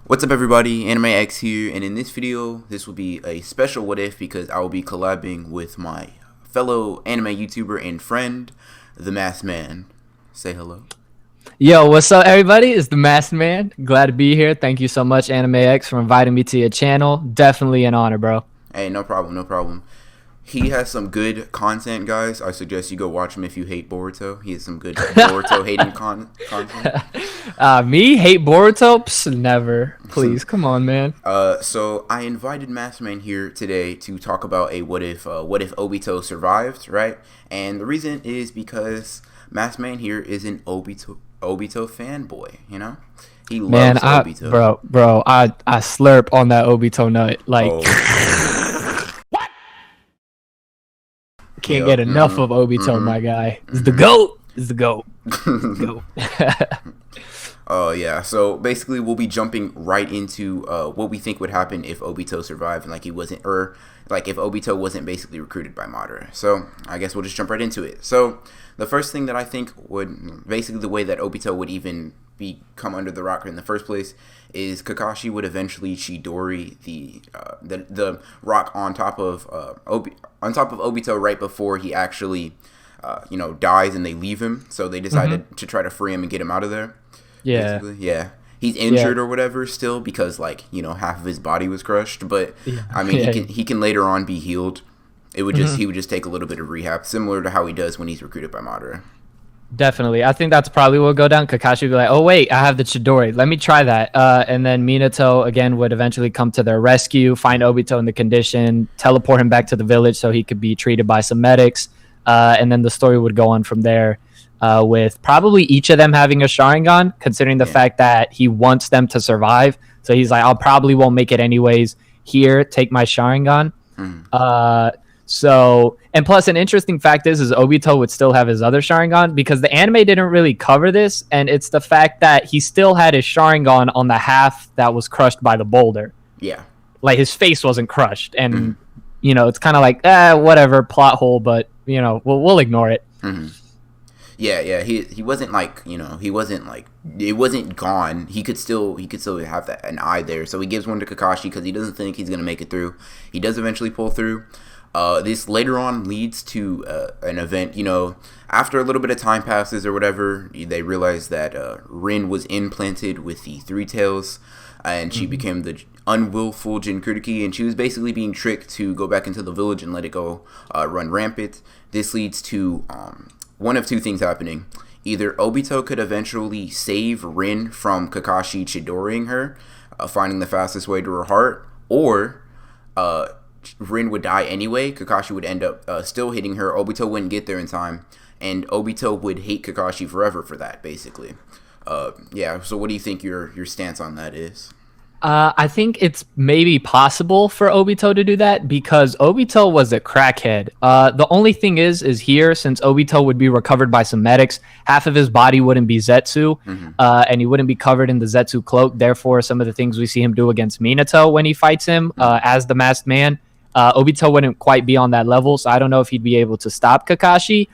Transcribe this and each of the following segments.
What's up everybody, Anime X here, and in this video, this will be a special what if because I will be collabing with my fellow anime YouTuber and friend, The Masked Man. Say hello. Yo, what's up everybody? It's The Masked Man. Glad to be here. Thank you so much, Anime X, for inviting me to your channel. Definitely an honor, bro. Hey, no problem. He has some good content, guys. I suggest you go watch him if you hate Boruto. He has some good Boruto hating content. Me hate Boruto? Psst, never. Please, come on, man. So I invited Masked Man here today to talk about a what if Obito survived, right? And the reason is because Masked Man here is an Obito fanboy, you know? He loves Obito. Bro, I slurp on that Obito nut. Like, can't get enough of Obito, my guy. It's the GOAT. It's the GOAT. Oh yeah, so basically we'll be jumping right into what we think would happen if Obito survived and if Obito wasn't basically recruited by Madara. So I guess we'll just jump right into it. So the first thing that I think would basically the way that Obito would even come under the rock in the first place is Kakashi would eventually Chidori the rock on top of Obito right before he actually dies and they leave him. So they decided to try to free him and get him out of there. Yeah. Basically. Yeah. He's injured or whatever still because half of his body was crushed, but I mean he can later on be healed. It would he would just take a little bit of rehab, similar to how he does when he's recruited by Madara. Definitely. I think that's probably what will go down. Kakashi would be like, oh, wait, I have the Chidori. Let me try that. And then Minato, again, would eventually come to their rescue, find Obito in the condition, teleport him back to the village so he could be treated by some medics. And then the story would go on from there with probably each of them having a Sharingan, considering the fact that he wants them to survive. So he's like, I'll probably won't make it anyways. Here, take my Sharingan. And plus an interesting fact is Obito would still have his other Sharingan because the anime didn't really cover this, and it's the fact that he still had his Sharingan on the half that was crushed by the boulder. Yeah. Like his face wasn't crushed, and it's kind of like whatever, plot hole, but we'll ignore it. Yeah, he wasn't it wasn't gone. He could still have an eye there. So he gives one to Kakashi because he doesn't think he's gonna make it through. He does eventually pull through. This later on leads to an event. After a little bit of time passes or whatever, they realize that Rin was implanted with the Three Tails, and she became the unwillful Jinchuriki, and she was basically being tricked to go back into the village and let it go run rampant. This leads to one of two things happening. Either Obito could eventually save Rin from Kakashi Chidoriing her, finding the fastest way to her heart, or Rin would die anyway. Kakashi would end up still hitting her. Obito wouldn't get there in time, and Obito would hate Kakashi forever for that, basically. So what do you think your stance on that is? I think it's maybe possible for Obito to do that because Obito was a crackhead. The only thing is here, since Obito would be recovered by some medics, half of his body wouldn't be Zetsu, and he wouldn't be covered in the Zetsu cloak. Therefore, some of the things we see him do against Minato when he fights him as the Masked Man, Obito wouldn't quite be on that level, so I don't know if he'd be able to stop Kakashi.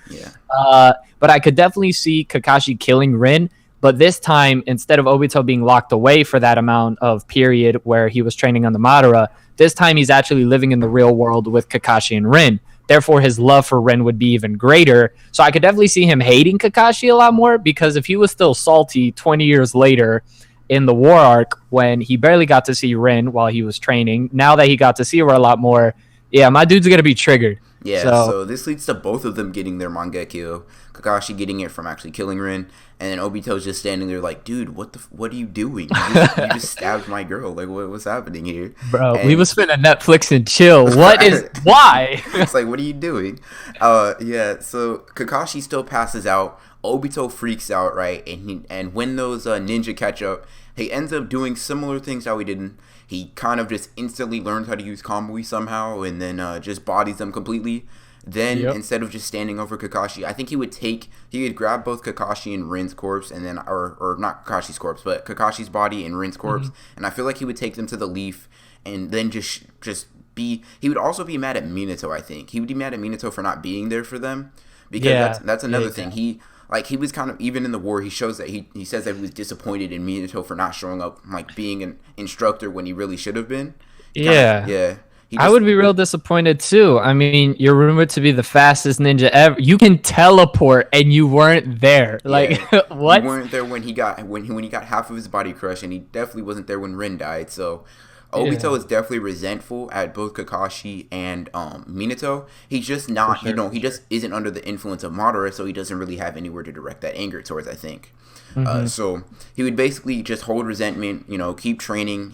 But I could definitely see Kakashi killing Rin. But this time, instead of Obito being locked away for that amount of period where he was training on the Madara, this time he's actually living in the real world with Kakashi and Rin. Therefore, his love for Rin would be even greater. So I could definitely see him hating Kakashi a lot more because if he was still salty 20 years later in the war arc when he barely got to see Rin while he was training, now that he got to see her a lot more, my dude's going to be triggered. Yeah, so this leads to both of them getting their Mangekyo. Kakashi getting it from actually killing Rin, and then Obito's just standing there like, dude, what are you doing? You just stabbed my girl. Like, what's happening here? Bro, we was finna Netflix and chill. Why? It's like, what are you doing? So Kakashi still passes out. Obito freaks out, right? And when those ninja catch up, he ends up doing similar things how he didn't. He kind of just instantly learns how to use Kombui somehow, and then just bodies them completely. Then instead of just standing over Kakashi, I think he would grab both Kakashi and Rin's corpse, and then or not Kakashi's corpse, but Kakashi's body and Rin's corpse, and I feel like he would take them to the leaf, and then he would also be mad at Minato. I think he would be mad at Minato for not being there for them, because that's another thing. like he was kind of, even in the war, he shows that he says that he was disappointed in Minato for not showing up, like being an instructor when he really should have been. Yeah. Yeah. I would be real disappointed too. I mean, you're rumored to be the fastest ninja ever. You can teleport, and you weren't there. Like, what? You weren't there when he got half of his body crushed, and he definitely wasn't there when Rin died. So Obito is definitely resentful at both Kakashi and Minato. He's just not, he just isn't under the influence of Madara, so he doesn't really have anywhere to direct that anger towards, I think. So he would basically just hold resentment, keep training.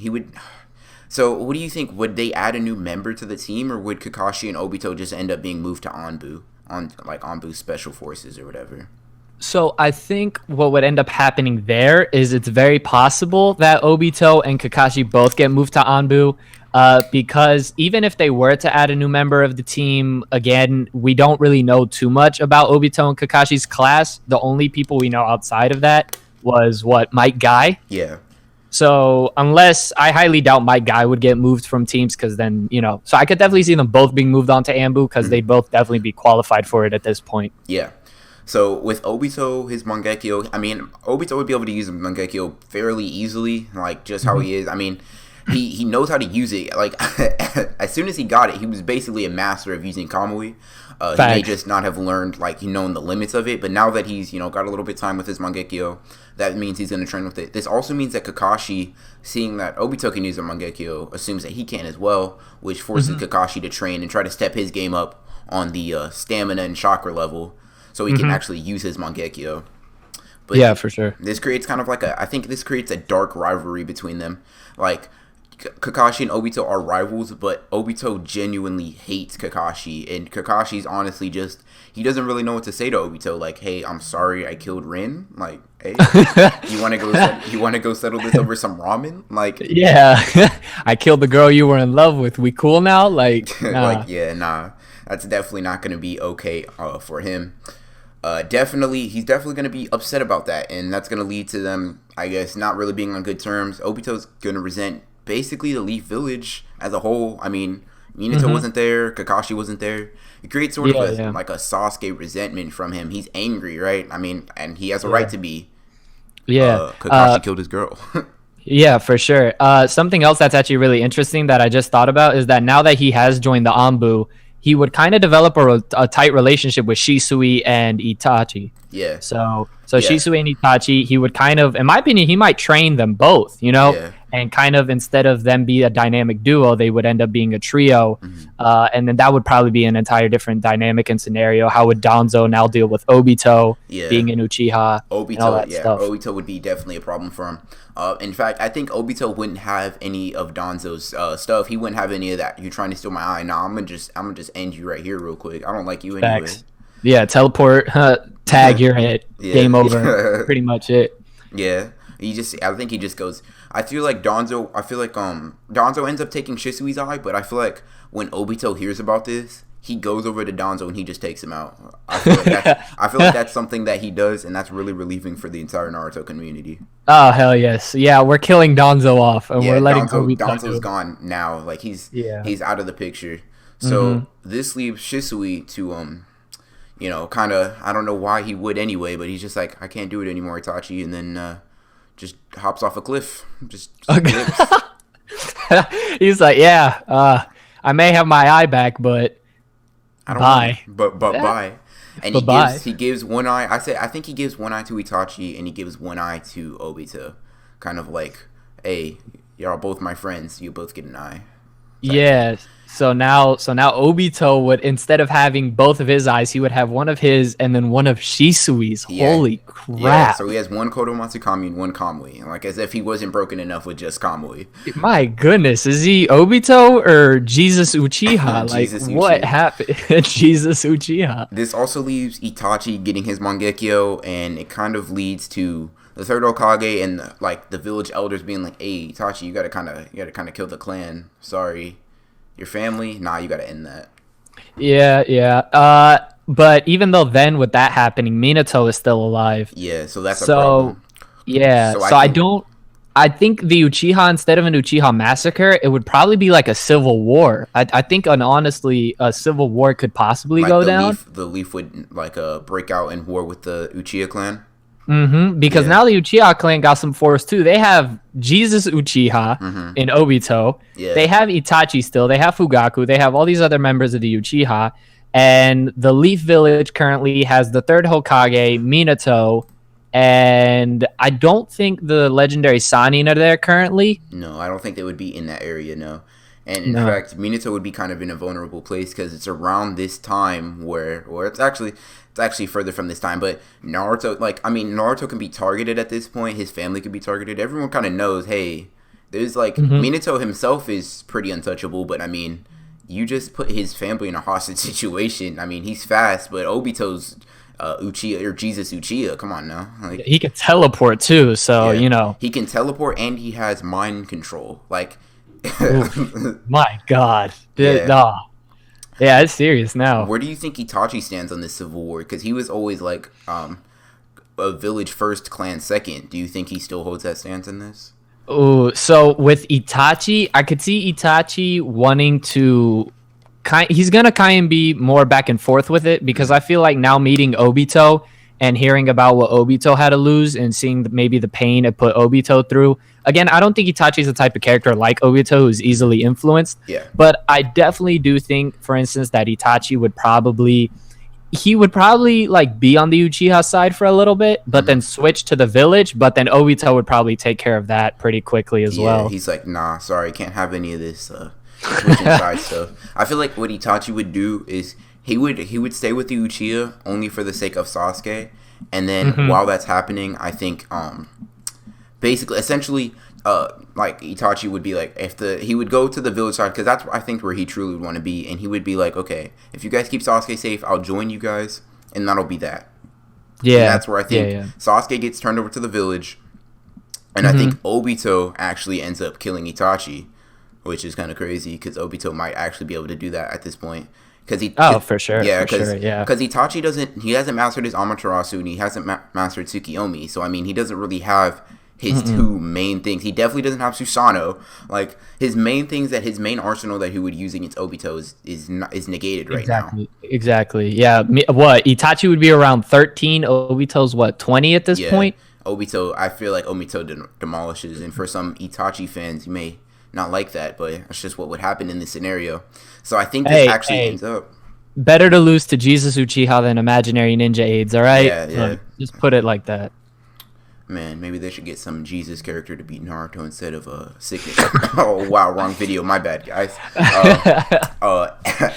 So what do you think? Would they add a new member to the team, or would Kakashi and Obito just end up being moved to ANBU, ANBU Special Forces or whatever? So I think what would end up happening there is it's very possible that Obito and Kakashi both get moved to ANBU, because even if they were to add a new member of the team, again, we don't really know too much about Obito and Kakashi's class. The only people we know outside of that was Mike Guy. Yeah. So unless, I highly doubt Mike Guy would get moved from teams, because then, so I could definitely see them both being moved on to ANBU, because they'd both definitely be qualified for it at this point. Yeah. So with Obito, his Mangekyo, I mean, Obito would be able to use Mangekyo fairly easily, like just how he is. I mean, he knows how to use it. Like as soon as he got it, he was basically a master of using Kamui. He may just not have learned, known the limits of it, but now that he's, got a little bit of time with his Mangekyo, that means he's going to train with it. This also means that Kakashi, seeing that Obito can use a Mangekyo, assumes that he can as well, which forces Kakashi to train and try to step his game up on the stamina and chakra level, so he can actually use his Mangekyo. But yeah, for sure. This creates kind of I think this creates a dark rivalry between them. Like, Kakashi and Obito are rivals, but Obito genuinely hates Kakashi, and Kakashi's honestly just, he doesn't really know what to say to Obito. Like, hey, I'm sorry I killed Rin. Like, hey, you want to go settle this over some ramen? Like, yeah, I killed the girl you were in love with. We cool now? Like, nah. Nah, that's definitely not going to be okay for him. He's definitely going to be upset about that, and that's going to lead to them, I guess, not really being on good terms. Obito's going to resent basically the Leaf Village as a whole. I mean, Minato wasn't there, Kakashi wasn't there. It creates sort of like a Sasuke resentment from him. He's angry, right? I mean, and he has a right to be. Yeah. Kakashi killed his girl. Yeah, for sure. Something else that's actually really interesting that I just thought about is that now that he has joined the ANBU, he would kind of develop a tight relationship with Shisui and Itachi. Yeah. So Shisui and Itachi, he would kind of, in my opinion, he might train them both, and kind of, instead of them be a dynamic duo, they would end up being a trio. And then that would probably be an entire different dynamic and scenario. How would Danzo now deal with Obito being an Uchiha? Obito, and all that stuff. Obito would be definitely a problem for him. In fact, I think Obito wouldn't have any of Danzo's stuff. He wouldn't have any of that. You're trying to steal my eye. Nah, I'm gonna just end you right here real quick. I don't like you anyway. Facts. Yeah, teleport, tag your head, game over. Pretty much it. Yeah, I think he just goes. I feel like Danzo ends up taking Shisui's eye, but I feel like when Obito hears about this, he goes over to Danzo and he just takes him out. I feel like that's something that he does, and that's really relieving for the entire Naruto community. Oh, hell yes. Yeah, we're killing Danzo off, and we're letting Danzo's gone now. Like, he's out of the picture. So this leaves Shisui to kind of, I don't know why he would anyway, but he's just like, I can't do it anymore, Itachi, and then just hops off a cliff. He's like, I may have my eye back, but bye. Bye. And he gives one eye. I think he gives one eye to Itachi, and he gives one eye to Obito. Kind of like, hey, y'all both my friends. You both get an eye. Yeah. So now Obito would, instead of having both of his eyes, he would have one of his and then one of Shisui's. Yeah. Holy crap. Yeah, so he has one Kodomatsu Kami and one Kamui. Like, as if he wasn't broken enough with just Kamui. My goodness, is he Obito or Jesus Uchiha? Jesus Uchiha. What happened? Jesus Uchiha. This also leaves Itachi getting his Mangekyo, and it kind of leads to the third Hokage and the village elders being like, hey, Itachi, you gotta kind of kill the clan. Sorry. Your family? Nah, you gotta end that. Yeah. But even though then with that happening, Minato is still alive. Yeah, so that's a problem. Yeah, so I don't I think the Uchiha, instead of an Uchiha massacre, it would probably be like a civil war. I think, and honestly, a civil war could possibly Like go down. the Leaf would like break out in war with the Uchiha clan. Because Yeah. now the Uchiha clan got some force too. They have Jesus Uchiha in Obito. Yeah. They have Itachi still. They have Fugaku. They have all these other members of the Uchiha. And the Leaf Village currently has the third Hokage, Minato. And I don't think the legendary Sanin are there currently. No, I don't think they would be in that area. No. And in No. fact, Minato would be kind of in a vulnerable place because it's around this time where, or it's actually further from this time. But Naruto, like, I mean, Naruto can be targeted at this point. His family could be targeted. Everyone kind of knows, hey, there's like Minato himself is pretty untouchable. But I mean, you just put his family in a hostage situation. I mean, he's fast, but Obito's Uchiha or Jesus Uchiha. Come on now, like He could teleport too. So, yeah, you know. he can teleport and he has mind control. Like. My God. Yeah. Nah. Yeah, it's serious now. Where do you think Itachi stands on this civil war? Because he was always like a village first, clan second. Do you think he still holds that stance in this? Oh, so with Itachi, I could see Itachi wanting to he's gonna kind of be more back and forth with it because I feel like now meeting Obito and hearing about what Obito had to lose and seeing maybe the pain it put Obito through. Again, I don't think Itachi's the type of character like Obito who's easily influenced. Yeah. But I definitely do think, for instance, that Itachi would probably like be on the Uchiha side for a little bit, but then switch to the village. But then Obito would probably take care of that pretty quickly as well. He's like, nah, sorry, can't have any of this switching side stuff. I feel like what Itachi would do is he would stay with the Uchiha only for the sake of Sasuke, and then while that's happening, I think basically essentially like Itachi would be like he would go to the village side because that's I think where he truly would want to be, and he would be like, okay, if you guys keep Sasuke safe, I'll join you guys, and that'll be that. Yeah, and that's where I think Sasuke gets turned over to the village, and I think Obito actually ends up killing Itachi, which is kind of crazy because Obito might actually be able to do that at this point. For sure. Because Yeah. Itachi hasn't mastered his Amaterasu and he hasn't mastered Tsukiyomi. So I mean, he doesn't really have his two main things. He definitely doesn't have Susanoo. Like his main things that his main arsenal that he would use against Obito is negated right now. Exactly. Yeah. What Itachi would be around 13. Obito's what 20 at this point. Obito. I feel like Obito demolishes, and for some Itachi fans, you may not like that, but that's just what would happen in this scenario. So I think this ends up. Better to lose to Jesus Uchiha than imaginary ninja aids, all right? Yeah. Just put it like that. Man, maybe they should get some Jesus character to beat Naruto instead of Sickness. Oh, wow, wrong video. My bad, guys.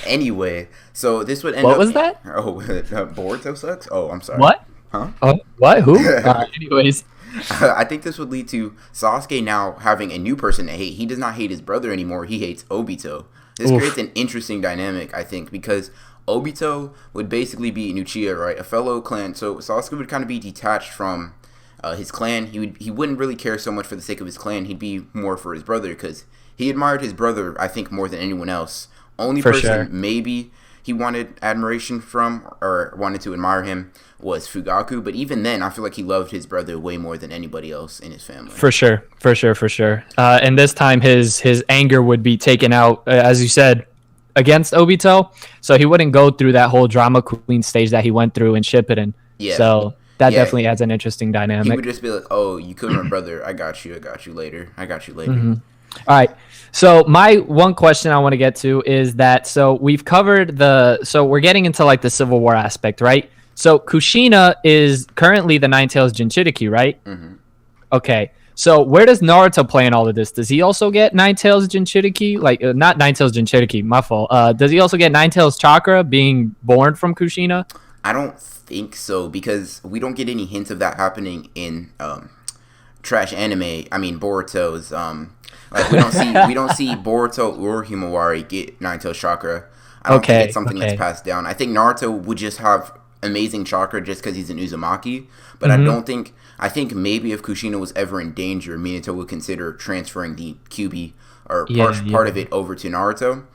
Anyway, so this would end up... What was that? Oh, Boruto sucks? Oh, I'm sorry. What? Huh? What? Who? Anyways. I think this would lead to Sasuke now having a new person to hate. He does not hate his brother anymore. He hates Obito. This creates an interesting dynamic, I think, because Obito would basically be an Uchiha, right? A fellow clan. So Sasuke would kind of be detached from his clan. He wouldn't really care so much for the sake of his clan. He'd be more for his brother because he admired his brother, I think, more than anyone else. Only person maybe he wanted admiration from or wanted to admire him was Fugaku, but even then I feel like he loved his brother way more than anybody else in his family. For sure. And this time his anger would be taken out, as you said, against Obito, so he wouldn't go through that whole drama queen stage that he went through in Shippuden. So that definitely adds an interesting dynamic. He would just be like, oh, you killed my brother, I got you later. All right. So my one question I want to get to is that, so we've covered so we're getting into like the Civil War aspect, right? So Kushina is currently the Nine Tails Jinchuriki, right? Okay. So where does Naruto play in all of this? Does he also get Nine Tails Jinchuriki? Like, not Nine Tails Jinchuriki, my fault. Does he also get Nine Tails Chakra being born from Kushina? I don't think so, because we don't get any hints of that happening in trash anime. I mean, Boruto's like we don't see Boruto or Himawari get Nine Tails Chakra. I don't think it's something that's passed down. I think Naruto would just have amazing chakra just because he's an Uzumaki, but I think maybe if Kushina was ever in danger, Minato would consider transferring the Kyuubi or part of it over to Naruto.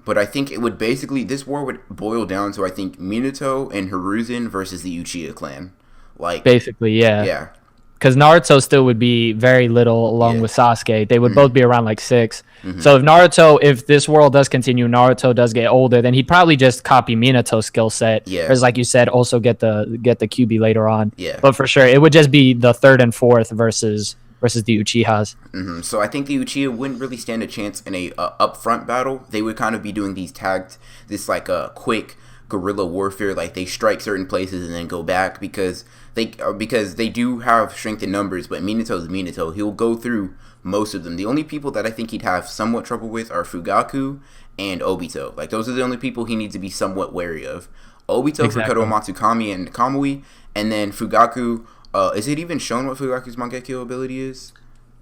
But I think it would basically, this war would boil down to, I think, Minato and Hiruzen versus the Uchiha clan. Like, basically, yeah. because Naruto still would be very little along with Sasuke. They would both be around like 6. So if this world does continue, Naruto does get older, then he'd probably just copy Minato's skill set. Yeah. Whereas, like you said, also get the QB later on. Yeah. But for sure, it would just be the 3rd and 4th versus the Uchihas. So I think the Uchiha wouldn't really stand a chance in a upfront battle. They would kind of be doing these like a quick guerrilla warfare, like they strike certain places and then go back because they do have strength in numbers, but Minato's Minato. He'll go through most of them. The only people that I think he'd have somewhat trouble with are Fugaku and Obito. Like, those are the only people he needs to be somewhat wary of. Obito for Kodo Matsukami and Kamui, and then Fugaku. Is it even shown what Fugaku's Mangekyo ability is?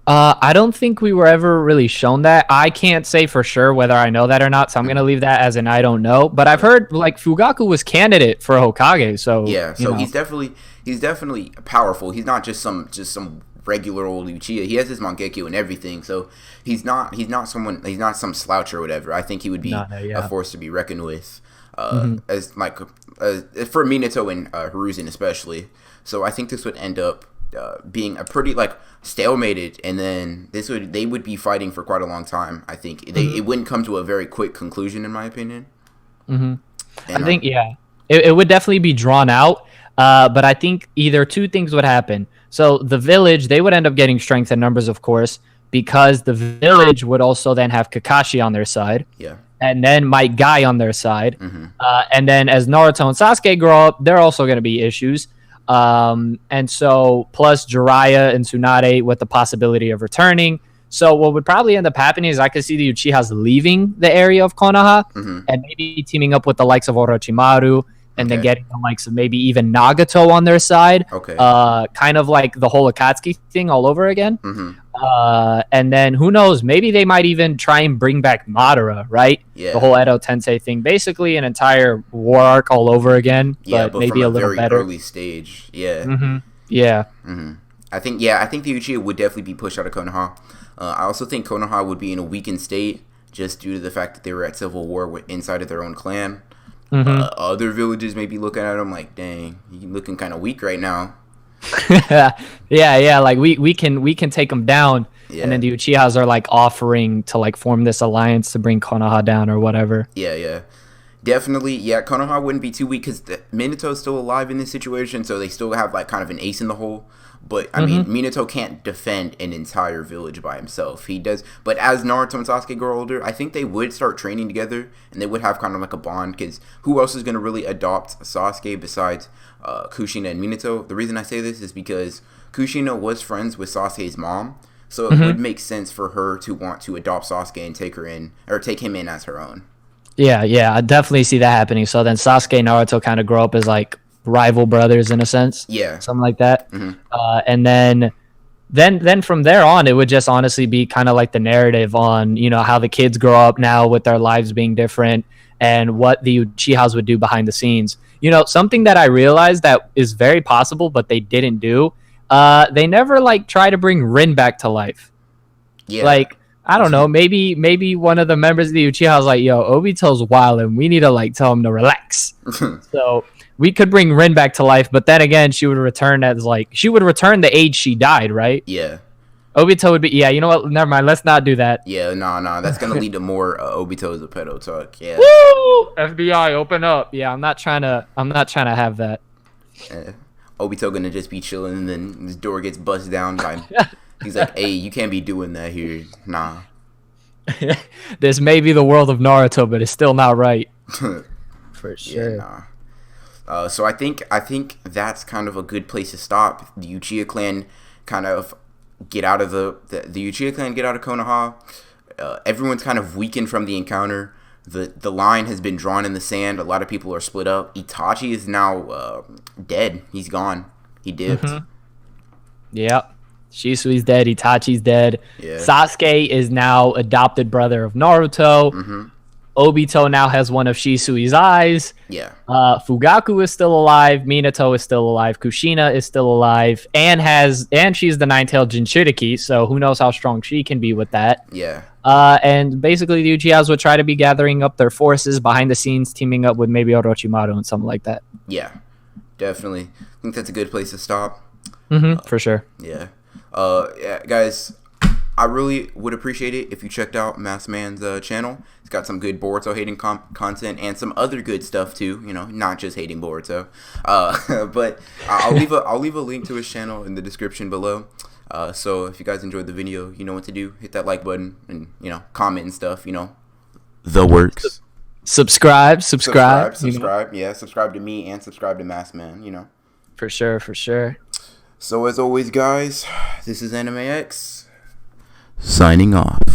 I don't think we were ever really shown that. I can't say for sure whether I know that or not, so I'm gonna leave that as an I don't know. But I've heard like Fugaku was candidate for Hokage, so yeah. So he's definitely powerful. He's not just some regular old Uchiha. He has his Mangekyo and everything, so he's not some slouch or whatever. I think he would be a force to be reckoned with, as like for Minato and Hiruzen especially. So I think this would end up being a pretty like stalemated, and then they would be fighting for quite a long time. I think it wouldn't come to a very quick conclusion, in my opinion. I think it would definitely be drawn out. But I think either two things would happen. So the village, they would end up getting strength in numbers, of course, because the village would also then have Kakashi on their side. Yeah. And then Might Guy on their side. And then as Naruto and Sasuke grow up, they're also going to be issues. And so plus Jiraiya and Tsunade with the possibility of returning. So what would probably end up happening is I could see the Uchihas leaving the area of Konoha and maybe teaming up with the likes of Orochimaru. And then getting the likes of maybe even Nagato on their side. Kind of like the whole Akatsuki thing all over again. And then who knows, maybe they might even try and bring back Madara, right? Yeah. The whole Edo Tensei thing. Basically an entire war arc all over again. Yeah, but maybe from a little very better. Early stage. Yeah. I think the Uchiha would definitely be pushed out of Konoha. I also think Konoha would be in a weakened state just due to the fact that they were at civil war inside of their own clan. Other villages may be looking at them like, dang, you looking kind of weak right now. Like we can take them down, and then the Uchihas are like offering to like form this alliance to bring Konoha down or whatever. Definitely. Konoha wouldn't be too weak because Minato's still alive in this situation, so they still have like kind of an ace in the hole. But I mean, Minato can't defend an entire village by himself. He does, but as Naruto and Sasuke grow older, I think they would start training together, and they would have kind of like a bond. Because who else is going to really adopt Sasuke besides Kushina and Minato? The reason I say this is because Kushina was friends with Sasuke's mom, so it would make sense for her to want to adopt Sasuke and take him in as her own. Yeah, I definitely see that happening. So then Sasuke and Naruto kind of grow up as like rival brothers in a sense, something like that. And then from there on, it would just honestly be kind of like the narrative on how the kids grow up now with their lives being different and what the Uchihas would do behind the scenes. Something that I realized that is very possible but they didn't do, they never like try to bring Rin back to life. Like I don't know, maybe one of the members of the Uchiha was like, yo, Obito's wild and we need to like tell him to relax. So we could bring Rin back to life, but then again, she would return the age she died, right? Yeah. Obito would be, you know what? Never mind. Let's not do that. Yeah, no. That's going to lead to more Obito as a pedo talk. Yeah. Woo! FBI, open up. Yeah, I'm not trying to have that. Obito going to just be chilling and then his door gets busted down by he's like, hey, you can't be doing that here. Nah. This may be the world of Naruto, but it's still not right. For sure. Yeah, nah. So I think that's kind of a good place to stop. The Uchiha clan kind of get out of the Uchiha clan get out of Konoha. Everyone's kind of weakened from the encounter. The line has been drawn in the sand. A lot of people are split up. Itachi is now dead. He's gone. He dipped. Yep. Shisui's dead. Itachi's dead. Yeah. Sasuke is now adopted brother of Naruto. Obito now has one of Shisui's eyes. Yeah. Fugaku is still alive. Minato is still alive. Kushina is still alive. And she's the nine-tailed Jinchuriki, so who knows how strong she can be with that. Yeah. And basically the Uchihas would try to be gathering up their forces behind the scenes, teaming up with maybe Orochimaru and something like that. Yeah. Definitely. I think that's a good place to stop. For sure. Yeah. Yeah, guys, I really would appreciate it if you checked out Mass Man's channel. It's got some good Boruto hating content and some other good stuff too. You know, not just hating Boruto. But I'll leave a link to his channel in the description below. So if you guys enjoyed the video, you know what to do. Hit that like button and, you know, comment and stuff. You know, the works. Subscribe. Yeah, subscribe to me and subscribe to Mass Man. You know, for sure. So as always, guys, this is Anime X signing off.